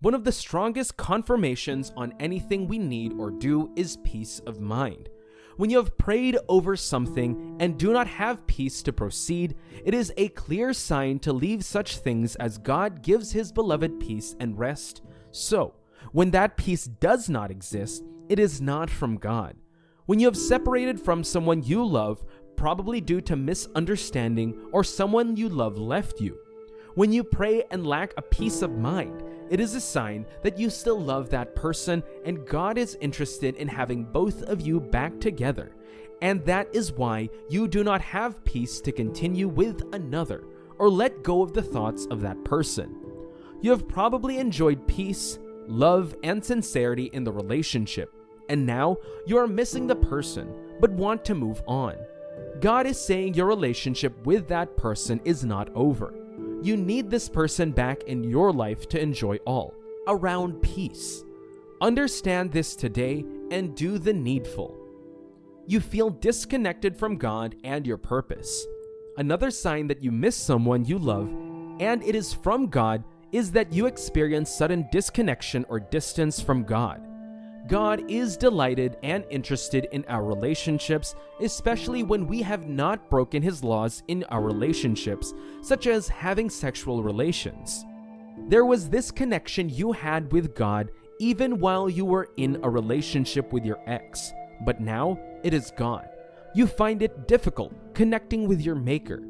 One of the strongest confirmations on anything we need or do is peace of mind. When you have prayed over something and do not have peace to proceed, it is a clear sign to leave such things as God gives His beloved peace and rest. So, when that peace does not exist, it is not from God. When you have separated from someone you love, probably due to misunderstanding or someone you love left you. When you pray and lack a peace of mind, it is a sign that you still love that person and God is interested in having both of you back together. And that is why you do not have peace to continue with another or let go of the thoughts of that person. You have probably enjoyed peace, love, and sincerity in the relationship, and now you are missing the person but want to move on. God is saying your relationship with that person is not over. You need this person back in your life to enjoy all around peace. Understand this today and do the needful. You feel disconnected from God and your purpose. Another sign that you miss someone you love and it is from God is that you experience sudden disconnection or distance from God. God is delighted and interested in our relationships, especially when we have not broken His laws in our relationships, such as having sexual relations. There was this connection you had with God even while you were in a relationship with your ex, but now it is gone. You find it difficult connecting with your Maker.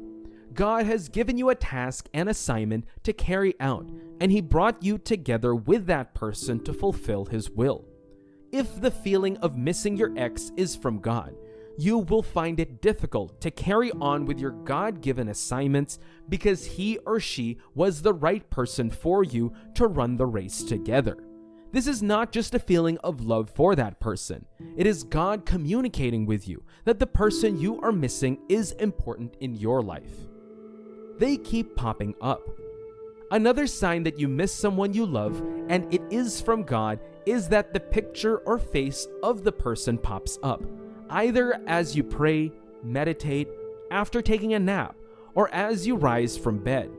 God has given you a task and assignment to carry out, and He brought you together with that person to fulfill His will. If the feeling of missing your ex is from God, you will find it difficult to carry on with your God-given assignments because he or she was the right person for you to run the race together. This is not just a feeling of love for that person. It is God communicating with you that the person you are missing is important in your life. They keep popping up. Another sign that you miss someone you love and it is from God is that the picture or face of the person pops up, either as you pray, meditate, after taking a nap, or as you rise from bed.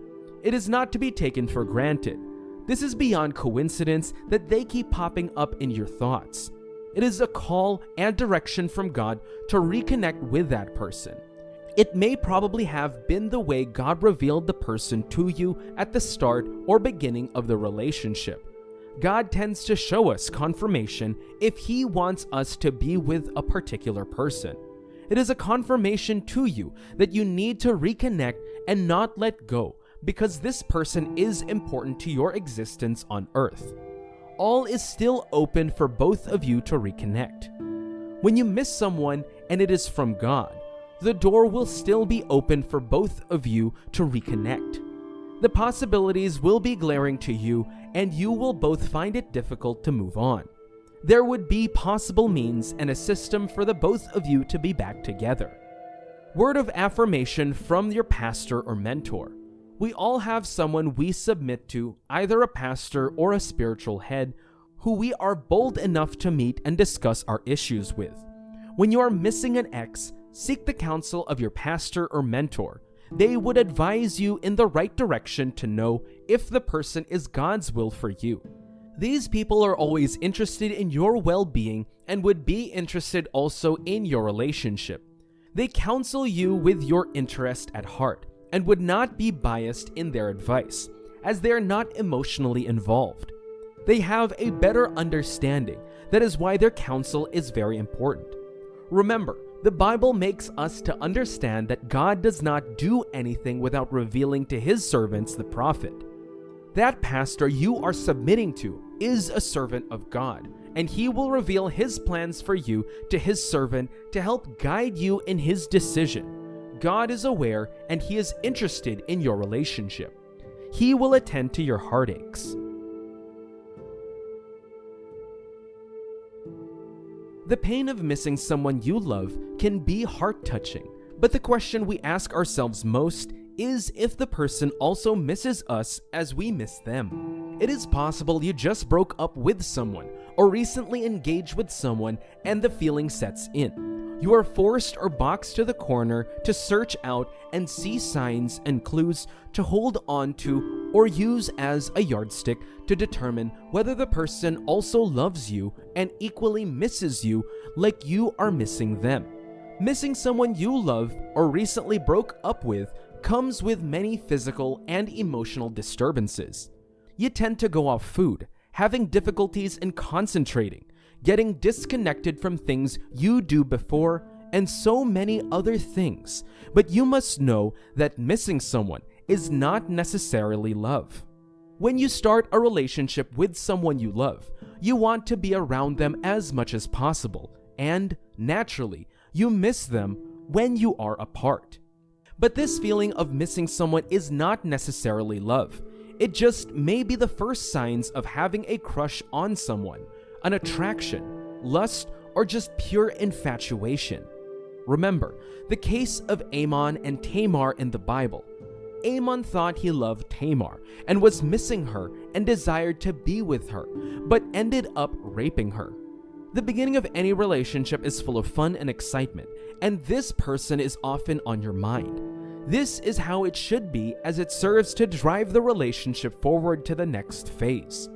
It is not to be taken for granted. This is beyond coincidence that they keep popping up in your thoughts. It is a call and direction from God to reconnect with that person. It may probably have been the way God revealed the person to you at the start or beginning of the relationship. God tends to show us confirmation if He wants us to be with a particular person. It is a confirmation to you that you need to reconnect and not let go because this person is important to your existence on earth. All is still open for both of you to reconnect. When you miss someone and it is from God, the door will still be open for both of you to reconnect. The possibilities will be glaring to you and you will both find it difficult to move on. There would be possible means and a system for the both of you to be back together. Word of affirmation from your pastor or mentor. We all have someone we submit to, either a pastor or a spiritual head, who we are bold enough to meet and discuss our issues with. When you are missing an ex, seek the counsel of your pastor or mentor. They would advise you in the right direction to know if the person is God's will for you. These people are always interested in your well-being and would be interested also in your relationship. They counsel you with your interest at heart and would not be biased in their advice, as they are not emotionally involved. They have a better understanding. That is why their counsel is very important. Remember, the Bible makes us to understand that God does not do anything without revealing to His servants, the prophet. That pastor you are submitting to is a servant of God, and he will reveal His plans for you to His servant to help guide you in His decision. God is aware and He is interested in your relationship. He will attend to your heartaches. The pain of missing someone you love can be heart-touching, but the question we ask ourselves most is if the person also misses us as we miss them. It is possible you just broke up with someone or recently engaged with someone and the feeling sets in. You are forced or boxed to the corner to search out and see signs and clues to hold on to or use as a yardstick to determine whether the person also loves you and equally misses you like you are missing them. Missing someone you love or recently broke up with comes with many physical and emotional disturbances. You tend to go off food, having difficulties in concentrating, getting disconnected from things you do before, and so many other things. But you must know that missing someone is not necessarily love. When you start a relationship with someone you love, you want to be around them as much as possible, and naturally, you miss them when you are apart. But this feeling of missing someone is not necessarily love. It just may be the first signs of having a crush on someone, an attraction, lust, or just pure infatuation. Remember the case of Ammon and Tamar in the Bible. Ammon thought he loved Tamar and was missing her and desired to be with her, but ended up raping her. The beginning of any relationship is full of fun and excitement, and this person is often on your mind. This is how it should be, as it serves to drive the relationship forward to the next phase.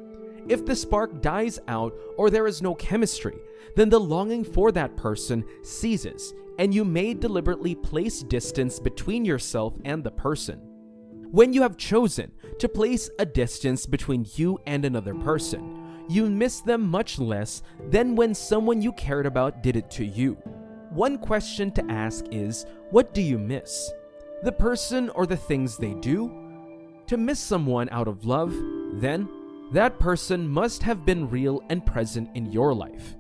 If the spark dies out or there is no chemistry, then the longing for that person ceases, and you may deliberately place distance between yourself and the person. When you have chosen to place a distance between you and another person, you miss them much less than when someone you cared about did it to you. One question to ask is, what do you miss? The person or the things they do? To miss someone out of love, then that person must have been real and present in your life.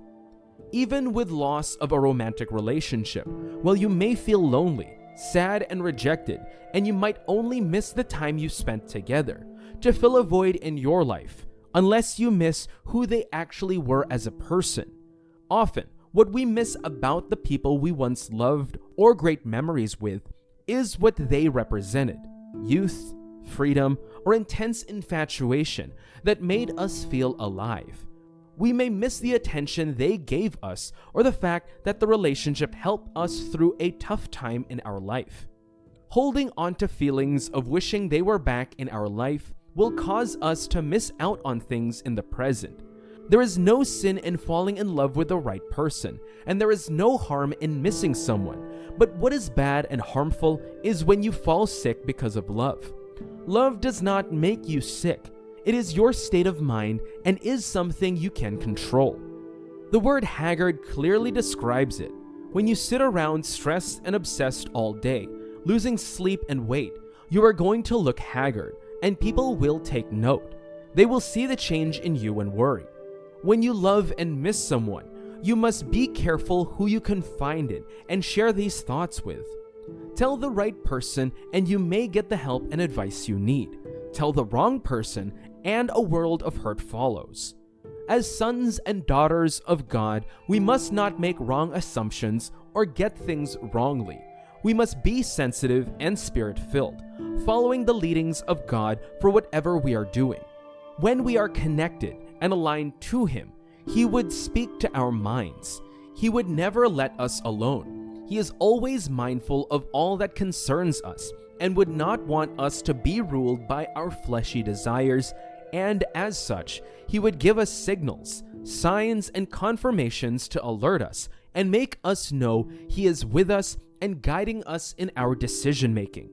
Even with loss of a romantic relationship, while you may feel lonely, sad, and rejected, and you might only miss the time you spent together, to fill a void in your life, unless you miss who they actually were as a person. Often, what we miss about the people we once loved or great memories with is what they represented: youth, freedom, or intense infatuation that made us feel alive. We may miss the attention they gave us or the fact that the relationship helped us through a tough time in our life. Holding on to feelings of wishing they were back in our life will cause us to miss out on things in the present. There is no sin in falling in love with the right person, and there is no harm in missing someone. But what is bad and harmful is when you fall sick because of love. Love does not make you sick. It is your state of mind and is something you can control. The word haggard clearly describes it. When you sit around stressed and obsessed all day, losing sleep and weight, you are going to look haggard, and people will take note. They will see the change in you and worry. When you love and miss someone, you must be careful who you confide in and share these thoughts with. Tell the right person and you may get the help and advice you need. Tell the wrong person and a world of hurt follows. As sons and daughters of God, we must not make wrong assumptions or get things wrongly. We must be sensitive and spirit-filled, following the leadings of God for whatever we are doing. When we are connected and aligned to Him, He would speak to our minds. He would never let us alone. He is always mindful of all that concerns us and would not want us to be ruled by our fleshy desires, and as such, He would give us signals, signs, and confirmations to alert us and make us know He is with us and guiding us in our decision-making.